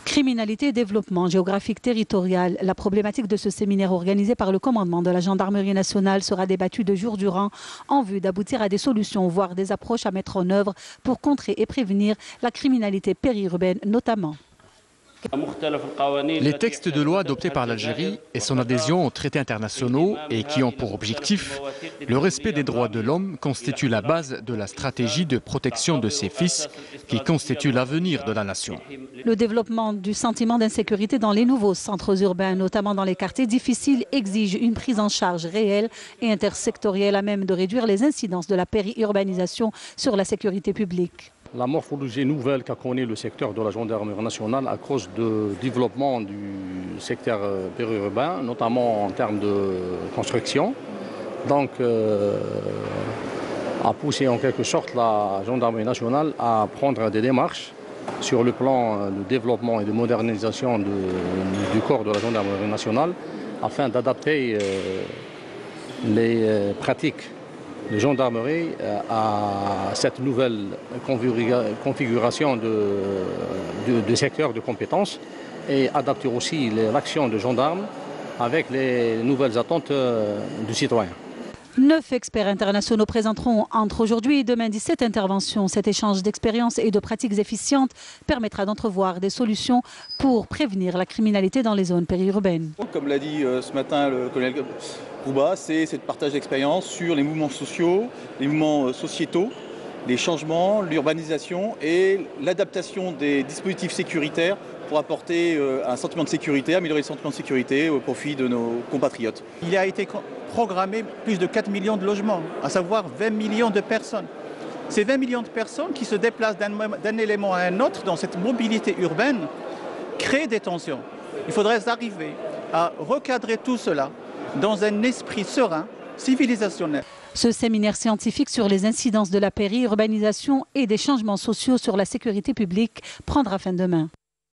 Criminalité et développement géographique territorial. La problématique de ce séminaire organisé par le commandement de la gendarmerie nationale sera débattue de jours durant en vue d'aboutir à des solutions, voire des approches à mettre en œuvre pour contrer et prévenir la criminalité périurbaine notamment. Les textes de loi adoptés par l'Algérie et son adhésion aux traités internationaux et qui ont pour objectif le respect des droits de l'homme constituent la base de la stratégie de protection de ses fils qui constitue l'avenir de la nation. Le développement du sentiment d'insécurité dans les nouveaux centres urbains, notamment dans les quartiers difficiles, exige une prise en charge réelle et intersectorielle à même de réduire les incidences de la périurbanisation sur la sécurité publique. La morphologie nouvelle qu'a connue le secteur de la gendarmerie nationale à cause du développement du secteur périurbain, notamment en termes de construction, donc a poussé en quelque sorte la gendarmerie nationale à prendre des démarches sur le plan de développement et de modernisation du corps de la gendarmerie nationale afin d'adapter les pratiques de gendarmerie à cette nouvelle configuration de secteur de compétences et adapter aussi l'action de gendarmes avec les nouvelles attentes du citoyen. 9 experts internationaux présenteront entre aujourd'hui et demain 17 interventions. Cet échange d'expériences et de pratiques efficientes permettra d'entrevoir des solutions pour prévenir la criminalité dans les zones périurbaines. Comme l'a dit ce matin le colonel Rouba, c'est ce partage d'expériences sur les mouvements sociaux, les mouvements sociétaux, les changements, l'urbanisation et l'adaptation des dispositifs sécuritaires pour apporter un sentiment de sécurité, améliorer le sentiment de sécurité au profit de nos compatriotes. Il a été programmé plus de 4 millions de logements, à savoir 20 millions de personnes. Ces 20 millions de personnes qui se déplacent d'un élément à un autre dans cette mobilité urbaine créent des tensions. Il faudrait arriver à recadrer tout cela dans un esprit serein, civilisationnel. Ce séminaire scientifique sur les incidences de la périurbanisation et des changements sociaux sur la sécurité publique prendra fin demain.